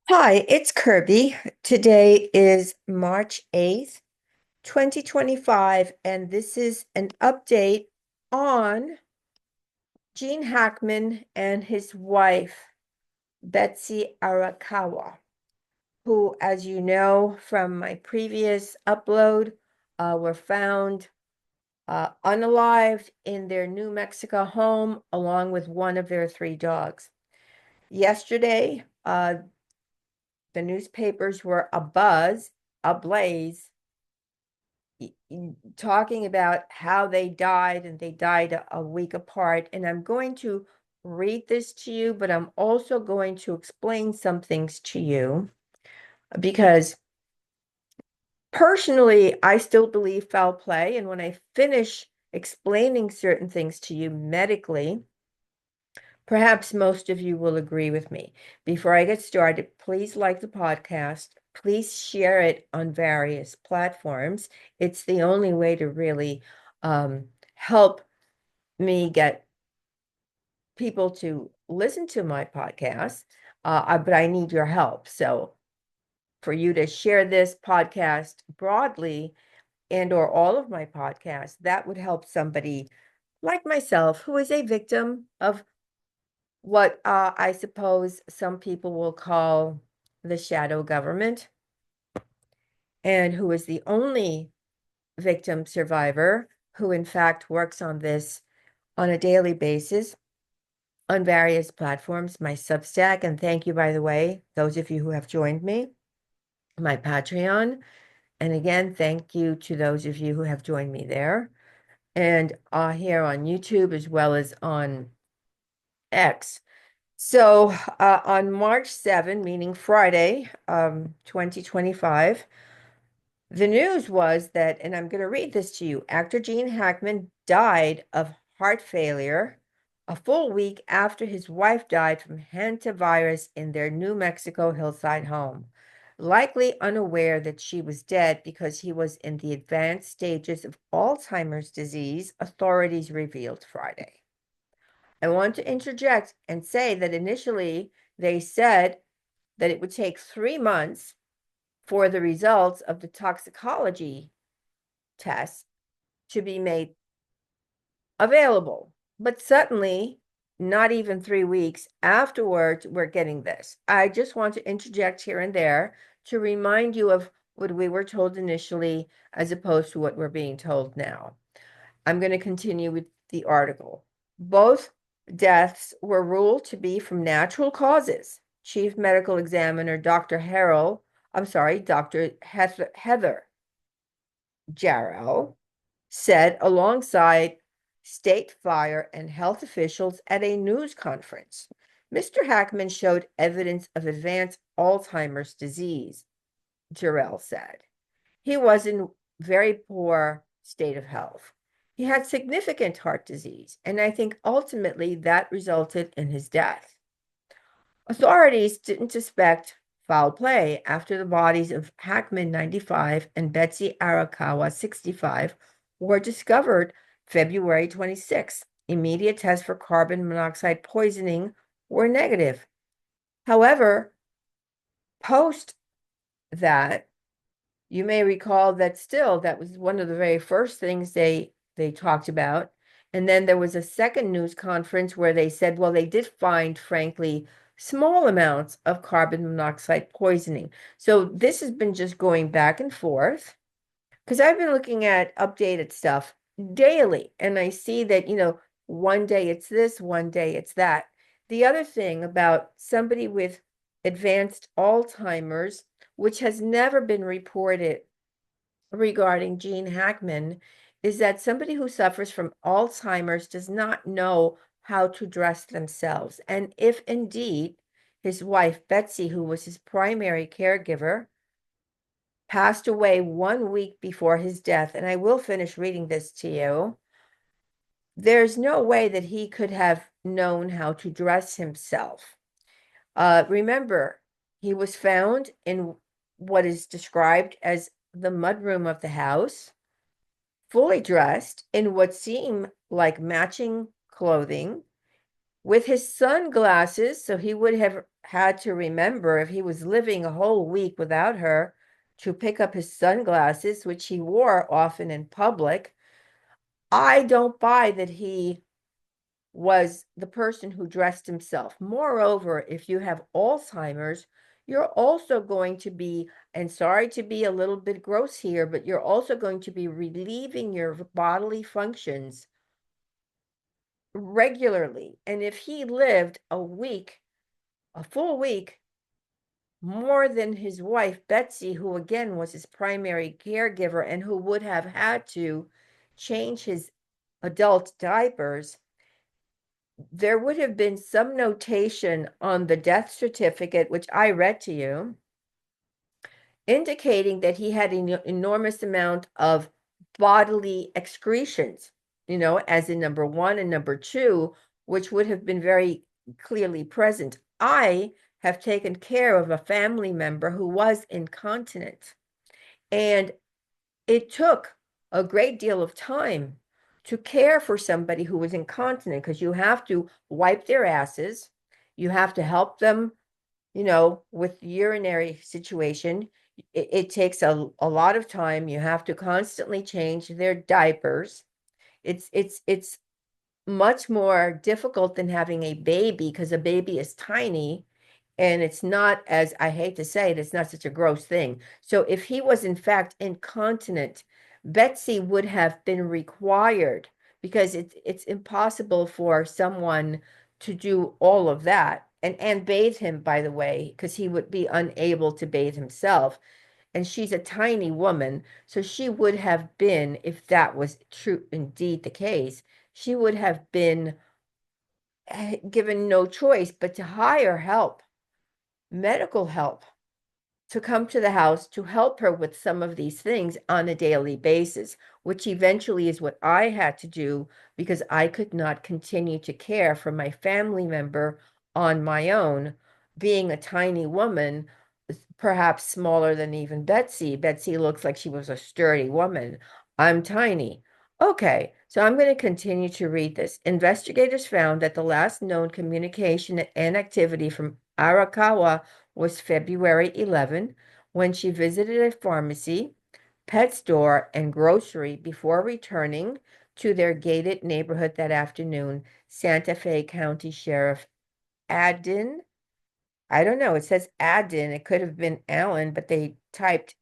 Hi, it's Kirby. Today is March 8th, 2025, and this is an update on Gene Hackman and his wife, Betsy Arakawa, who, as you know from my previous upload, were found unalived in their New Mexico home along with one of their three dogs. Yesterday, the newspapers were ablaze, talking about how they died, and they died a week apart. And I'm going to read this to you, but I'm also going to explain some things to you because personally, I still believe foul play. And when I finish explaining certain things to you medically, perhaps most of you will agree with me. Before I get started, please like the podcast. Please share it on various platforms. It's the only way to really help me get people to listen to my podcast. But I need your help. So for you to share this podcast broadly and or all of my podcasts, that would help somebody like myself who is a victim of what I suppose some people will call the shadow government, and who is the only victim survivor who, in fact, works on this on a daily basis on various platforms, my Substack. And thank you, by the way, those of you who have joined me, my Patreon. And again, thank you to those of you who have joined me there and here on YouTube as well as on X. So on March 7, meaning Friday, 2025, the news was that, and I'm going to read this to you, actor Gene Hackman died of heart failure a full week after his wife died from Hantavirus in their New Mexico hillside home, likely unaware that she was dead because he was in the advanced stages of Alzheimer's disease, authorities revealed Friday. I want to interject and say that initially they said that it would take 3 months for the results of the toxicology test to be made available. But suddenly, not even 3 weeks afterwards, we're getting this. I just want to interject here and there to remind you of what we were told initially as opposed to what we're being told now. I'm going to continue with the article. Both deaths were ruled to be from natural causes. Chief Medical Examiner Dr. Dr. Heather Jarrell said alongside state fire and health officials at a news conference. Mr. Hackman showed evidence of advanced Alzheimer's disease, Jarrell said. He was in very poor state of health. He had significant heart disease, and I think ultimately that resulted in his death. Authorities didn't suspect foul play after the bodies of Hackman, 95, and Betsy Arakawa, 65, were discovered February 26. Immediate tests for carbon monoxide poisoning were negative. However, post that, you may recall that still that was one of the very first things they talked about. And then there was a second news conference where they said, well, they did find, frankly, small amounts of carbon monoxide poisoning. So this has been just going back and forth because I've been looking at updated stuff daily, and I see that, one day it's this, one day it's that. The other thing about somebody with advanced Alzheimer's, which has never been reported regarding Gene Hackman, is that somebody who suffers from Alzheimer's does not know how to dress themselves. And if indeed his wife, Betsy, who was his primary caregiver, passed away 1 week before his death, and I will finish reading this to you, there's no way that he could have known how to dress himself. Remember, he was found in what is described as the mudroom of the house, fully dressed in what seemed like matching clothing, with his sunglasses, so he would have had to remember if he was living a whole week without her to pick up his sunglasses, which he wore often in public. I don't buy that he was the person who dressed himself. Moreover, if you have Alzheimer's, you're also going to be, and sorry to be a little bit gross here, but you're also going to be relieving your bodily functions regularly. And if he lived a full week, more than his wife, Betsy, who again was his primary caregiver and who would have had to change his adult diapers, there would have been some notation on the death certificate, which I read to you, indicating that he had an enormous amount of bodily excretions, as in number one and number two, which would have been very clearly present. I have taken care of a family member who was incontinent, and it took a great deal of time to care for somebody who was incontinent because you have to wipe their asses, you have to help them, with urinary situation. It takes a lot of time. You have to constantly change their diapers. It's much more difficult than having a baby because a baby is tiny and it's not, as I hate to say it, it's not such a gross thing. So if he was in fact incontinent, Betsy would have been required, because it's impossible for someone to do all of that and bathe him, by the way, because he would be unable to bathe himself. And she's a tiny woman, so she would have been, if that was true indeed the case, she would have been given no choice but to hire help, medical help, to come to the house to help her with some of these things on a daily basis, which eventually is what I had to do because I could not continue to care for my family member on my own, being a tiny woman, perhaps smaller than even Betsy. Betsy looks like she was a sturdy woman. I'm tiny. Okay, so I'm going to continue to read this. Investigators found that the last known communication and activity from Arakawa was February 11, when she visited a pharmacy, pet store, and grocery before returning to their gated neighborhood that afternoon. Santa Fe County Sheriff Adin, I don't know, it says Adin, it could have been Allen, but they typed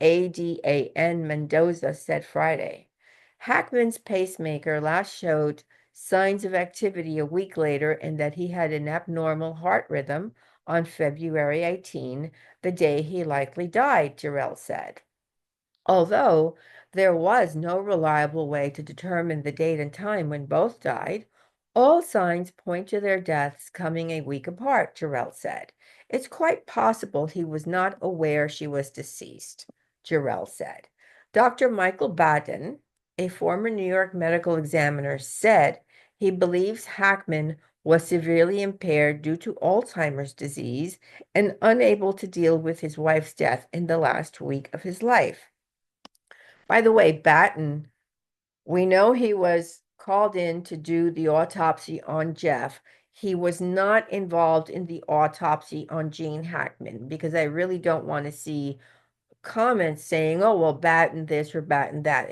Adan Mendoza, said Friday. Hackman's pacemaker last showed signs of activity a week later, and that he had an abnormal heart rhythm on February 18, the day he likely died, Jarrell said. Although there was no reliable way to determine the date and time when both died, all signs point to their deaths coming a week apart, Jarrell said. It's quite possible he was not aware she was deceased, Jarrell said. Dr. Michael Baden, a former New York medical examiner, said he believes Hackman was severely impaired due to Alzheimer's disease and unable to deal with his wife's death in the last week of his life. By the way, Batten, we know he was called in to do the autopsy on Jeff. He was not involved in the autopsy on Gene Hackman, because I really don't want to see comments saying, oh, well, Batten this or Batten that.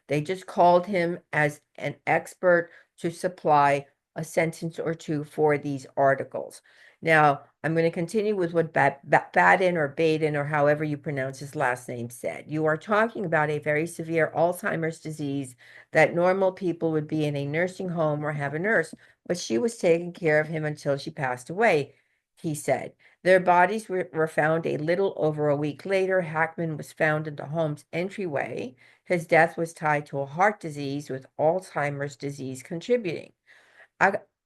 They just called him as an expert to supply a sentence or two for these articles. Now, I'm going to continue with what Baden or Baden, or however you pronounce his last name, said. You are talking about a very severe Alzheimer's disease that normal people would be in a nursing home or have a nurse, but she was taking care of him until she passed away, he said. Their bodies were found a little over a week later. Hackman was found in the home's entryway. His death was tied to a heart disease, with Alzheimer's disease contributing.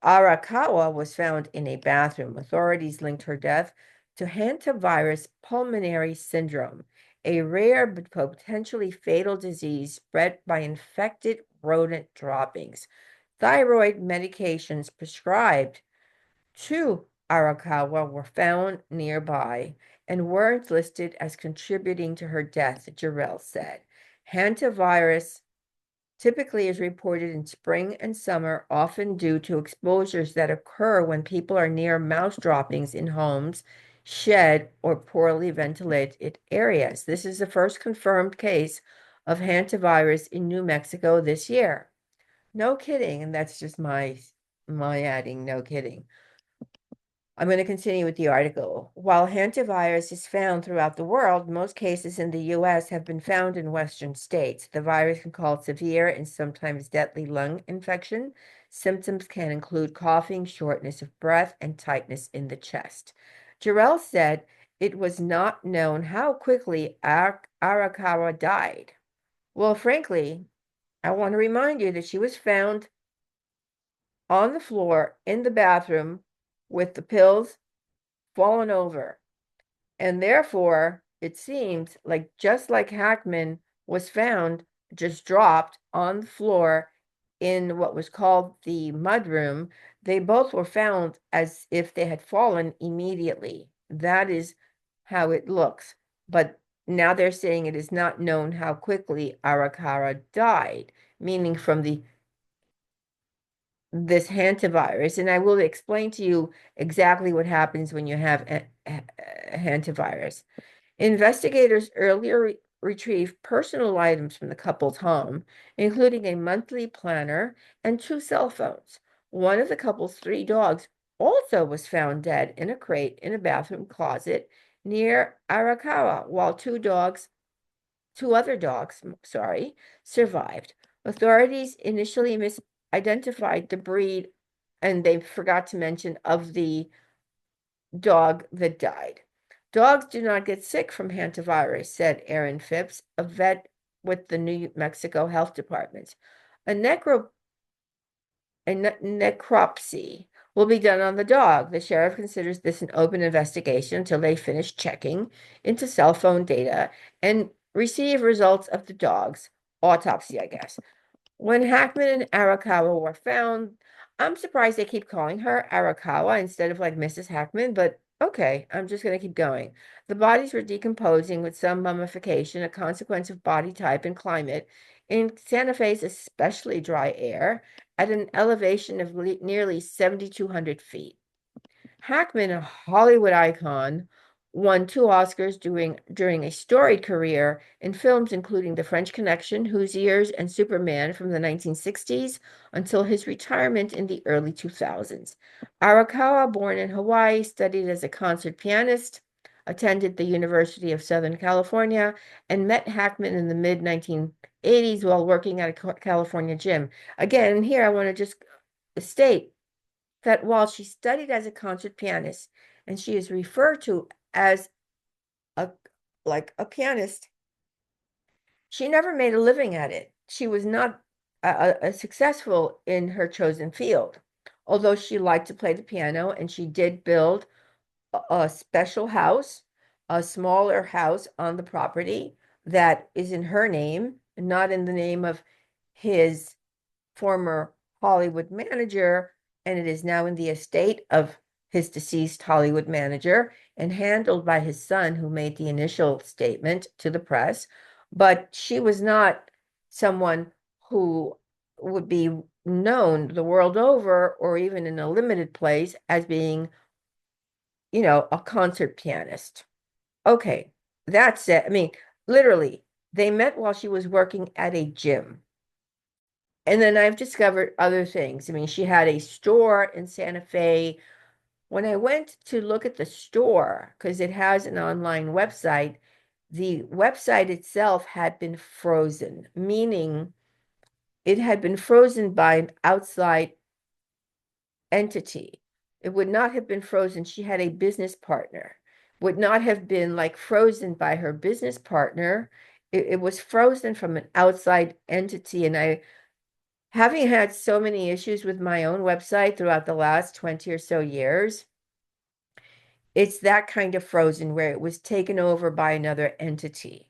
Arakawa was found in a bathroom. Authorities linked her death to Hantavirus pulmonary syndrome, a rare but potentially fatal disease spread by infected rodent droppings. Thyroid medications prescribed to Arakawa were found nearby and weren't listed as contributing to her death, Jarrell said. Hantavirus typically is reported in spring and summer, often due to exposures that occur when people are near mouse droppings in homes, shed, or poorly ventilated areas. This is the first confirmed case of hantavirus in New Mexico this year. No kidding, and that's just my adding, no kidding. I'm going to continue with the article. While hantavirus is found throughout the world, most cases in the U.S. have been found in Western states. The virus can cause severe and sometimes deadly lung infection. Symptoms can include coughing, shortness of breath, and tightness in the chest. Jarrell said it was not known how quickly Arakawa died. Well, frankly, I want to remind you that she was found on the floor in the bathroom with the pills fallen over. And therefore, it seems like just like Hackman was found just dropped on the floor in what was called the mudroom, they both were found as if they had fallen immediately. That is how it looks. But now they're saying it is not known how quickly Arakawa died, meaning from this hantavirus, and I will explain to you exactly what happens when you have a hantavirus. Investigators earlier retrieved personal items from the couple's home, including a monthly planner and 2 cell phones. One of the couple's 3 dogs also was found dead in a crate in a bathroom closet near Arakawa, while 2 other dogs, survived. Authorities initially misidentified the breed, and they forgot to mention of the dog that died. Dogs do not get sick from hantavirus, said Aaron Phipps, a vet with the New Mexico Health Department. A necropsy will be done on the dog. The sheriff considers this an open investigation until they finish checking into cell phone data and receive results of the dog's autopsy, I guess. When Hackman and Arakawa were found, I'm surprised they keep calling her Arakawa instead of like Mrs. Hackman, but okay, I'm just going to keep going. The bodies were decomposing with some mummification, a consequence of body type and climate. In Santa Fe's especially dry air, at an elevation of nearly 7,200 feet. Hackman, a Hollywood icon, won 2 Oscars during a storied career in films including The French Connection, Hoosiers, and Superman from the 1960s until his retirement in the early 2000s. Arakawa, born in Hawaii, studied as a concert pianist, attended the University of Southern California, and met Hackman in the mid-1980s while working at a California gym. Again, here I want to just state that while she studied as a concert pianist and she is referred to as a pianist, she never made a living at it. She was not successful in her chosen field, although she liked to play the piano, and she did build a special house, a smaller house on the property that is in her name, not in the name of his former Hollywood manager, and it is now in the estate of his deceased Hollywood manager and handled by his son, who made the initial statement to the press. But she was not someone who would be known the world over or even in a limited place as being, a concert pianist. Okay, that's it. I mean, literally, they met while she was working at a gym. And then I've discovered other things. I mean, she had a store in Santa Fe. When I went to look at the store, because it has an online website, the website itself had been frozen, meaning it had been frozen by an outside entity. It would not have been frozen. She had a business partner. Would not have been like frozen by her business partner. It was frozen from an outside entity. And having had so many issues with my own website throughout the last 20 or so years, it's that kind of frozen where it was taken over by another entity.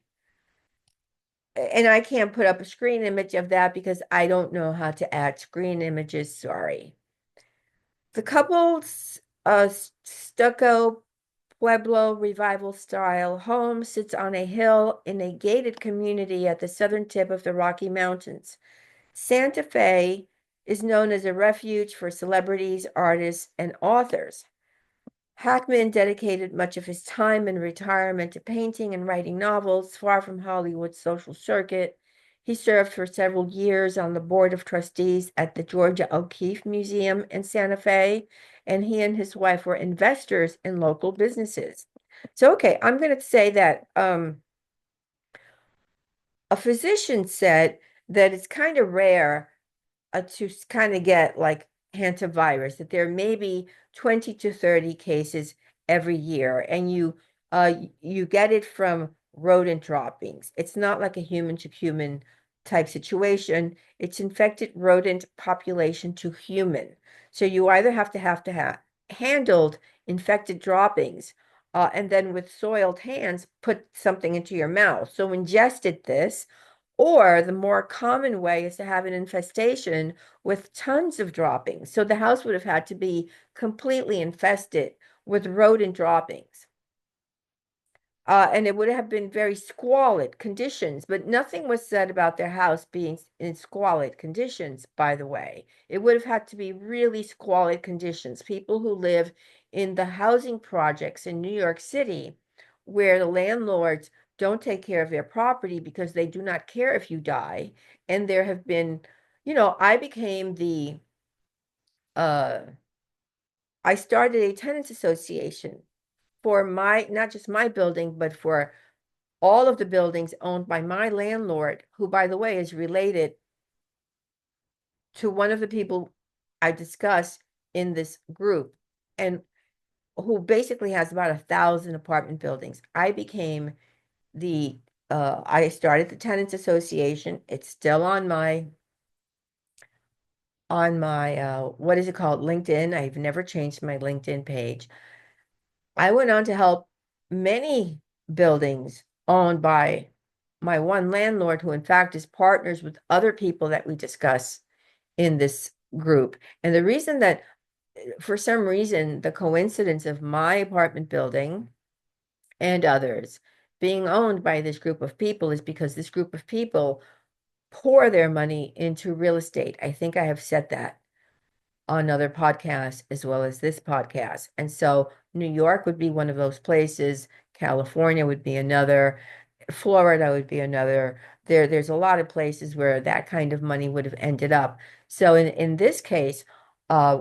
And I can't put up a screen image of that because I don't know how to add screen images, sorry. The couple's stucco Pueblo revival style home sits on a hill in a gated community at the southern tip of the Rocky Mountains. Santa Fe is known as a refuge for celebrities, artists, and authors. Hackman dedicated much of his time in retirement to painting and writing novels, far from Hollywood's social circuit. He served for several years on the board of trustees at the Georgia O'Keeffe Museum in Santa Fe, and he and his wife were investors in local businesses. So, okay, I'm going to say that a physician said that it's kind of rare to kind of get like hantavirus, that there may be 20 to 30 cases every year, and you get it from rodent droppings. It's not like a human to human type situation. It's infected rodent population to human. So you either have handled infected droppings, and then with soiled hands put something into your mouth. So ingested this, or the more common way is to have an infestation with tons of droppings. So the house would have had to be completely infested with rodent droppings. And it would have been very squalid conditions, but nothing was said about their house being in squalid conditions, by the way. It would have had to be really squalid conditions. People who live in the housing projects in New York City, where the landlords don't take care of their property because they do not care if you die. And there have been, I became uh, I started a tenants association for not just my building, but for all of the buildings owned by my landlord, who, by the way, is related to one of the people I discuss in this group, and who basically has about 1,000 apartment buildings. I started the tenants association. It's still on my what is it called? LinkedIn. I've never changed my LinkedIn page. I went on to help many buildings owned by my one landlord, who in fact is partners with other people that we discuss in this group. And the reason that, for some reason, the coincidence of my apartment building and others being owned by this group of people is because this group of people pour their money into real estate. I think I have said that on other podcasts as well as this podcast. And so New York would be one of those places, California would be another, Florida would be another. There's a lot of places where that kind of money would have ended up. So in this case,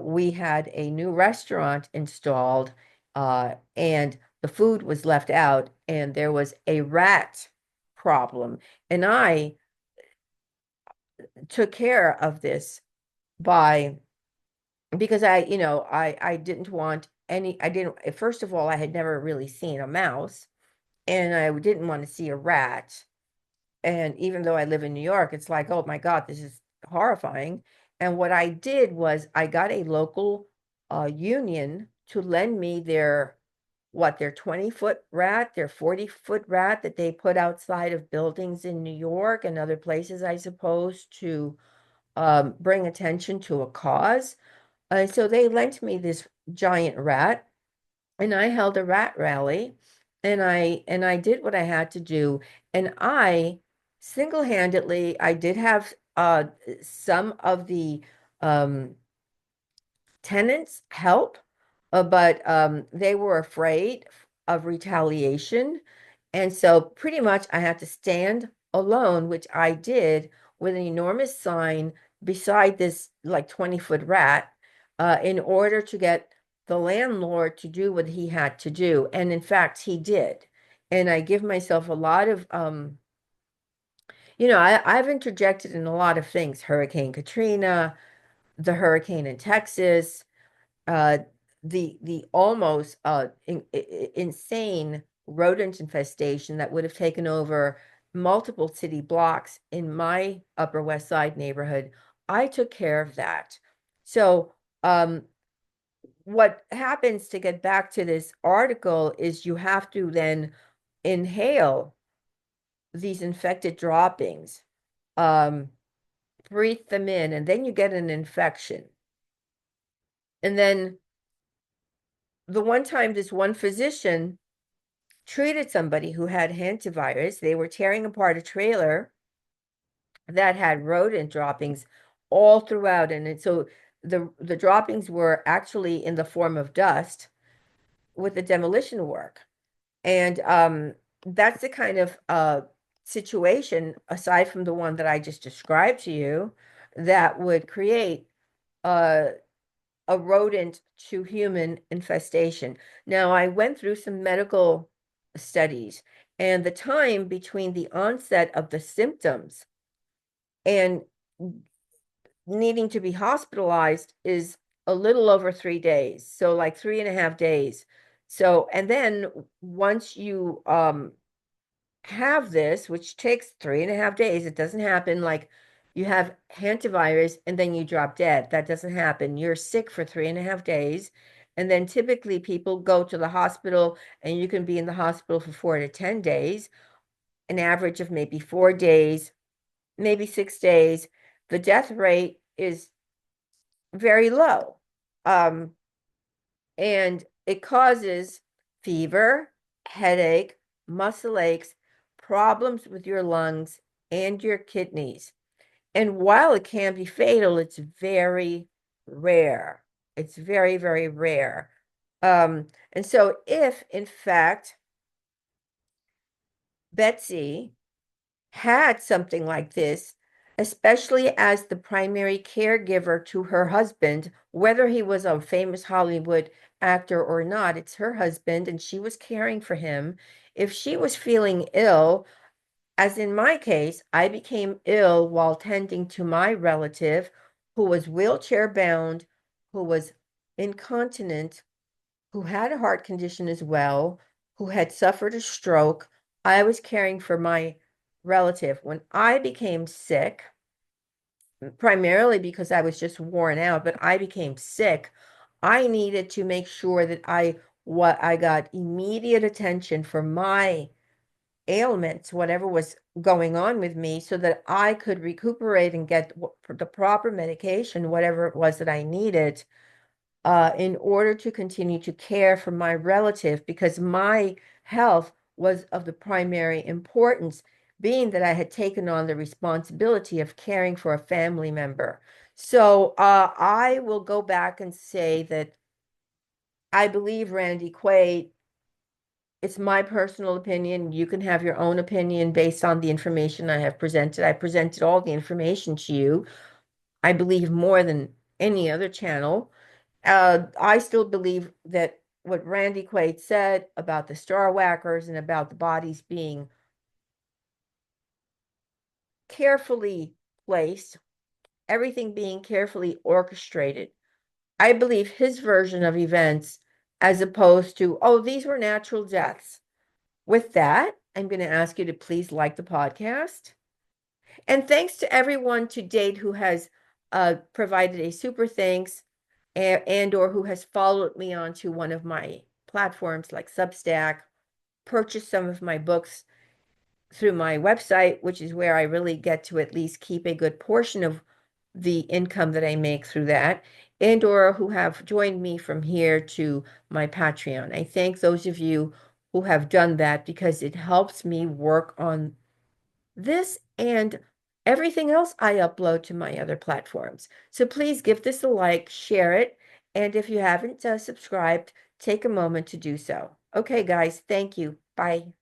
we had a new restaurant installed, and the food was left out, and there was a rat problem. And I took care of this by because I didn't want any, I didn't, first of all, I had never really seen a mouse, and I didn't want to see a rat. And even though I live in New York, it's like, oh my God, this is horrifying. And what I did was I got a local union to lend me their 20-foot rat, their 40-foot rat that they put outside of buildings in New York and other places, I suppose, to bring attention to a cause. So they lent me this giant rat, and I held a rat rally, and I did what I had to do, and I single-handedly, I did have some of the um, tenants help, but they were afraid of retaliation. And so pretty much I had to stand alone, which I did, with an enormous sign beside this like 20-foot rat, in order to get the landlord to do what he had to do. And in fact, he did. And I give myself a lot of, I've interjected in a lot of things: Hurricane Katrina, the hurricane in Texas, uh, the almost insane rodent infestation that would have taken over multiple city blocks in my Upper West Side neighborhood. I took care of that. So, what happens, to get back to this article, is you have to then inhale these infected droppings, um, breathe them in, and then you get an infection. And then the one time, this one physician treated somebody who had hantavirus. They were tearing apart a trailer, that had rodent droppings all throughout. And so the droppings were actually in the form of dust with the demolition work. And that's the kind of situation, aside from the one that I just described to you, that would create uh, a rodent to human infestation. Now, I went through some medical studies, and the time between the onset of the symptoms and needing to be hospitalized is a little over 3 days. So, like 3.5 days. So, and then once you have this, which takes 3.5 days, it doesn't happen like you have hantavirus and then you drop dead. That doesn't happen. You're sick for 3.5 days. And then typically people go to the hospital and you can be in the hospital for 4 to 10 days, an average of maybe 4 days, maybe 6 days. The death rate is very low. Um, and it causes fever, headache, muscle aches, problems with your lungs and your kidneys. And while it can be fatal, it's very rare. It's very, very rare. And so if, in fact, Betsy had something like this, especially as the primary caregiver to her husband, whether he was a famous Hollywood actor or not, it's her husband and she was caring for him. If she was feeling ill, as in my case, I became ill while tending to my relative who was wheelchair bound, who was incontinent, who had a heart condition as well, who had suffered a stroke. I was caring for my relative. When I became sick, primarily because I was just worn out, but I became sick, I needed to make sure that I got immediate attention for my ailments, whatever was going on with me, so that I could recuperate and get the proper medication, whatever it was that I needed, in order to continue to care for my relative, because my health was of the primary importance, being that I had taken on the responsibility of caring for a family member. So I will go back and say that I believe Randy Quaid. It's my personal opinion. You can have your own opinion based on the information I have presented. I presented all the information to you. I believe more than any other channel. I still believe that what Randy Quaid said about the star whackers and about the bodies being carefully placed, everything being carefully orchestrated, I believe his version of events as opposed to, oh, these were natural deaths. With that, I'm going to ask you to please like the podcast. And thanks to everyone to date who has provided a super thanks and or who has followed me onto one of my platforms like Substack, purchased some of my books through my website, which is where I really get to at least keep a good portion of the income that I make through that, and or who have joined me from here to my Patreon. I thank those of you who have done that because it helps me work on this and everything else I upload to my other platforms. So please give this a like, share it, and if you haven't subscribed, take a moment to do so. Okay, guys, thank you. Bye.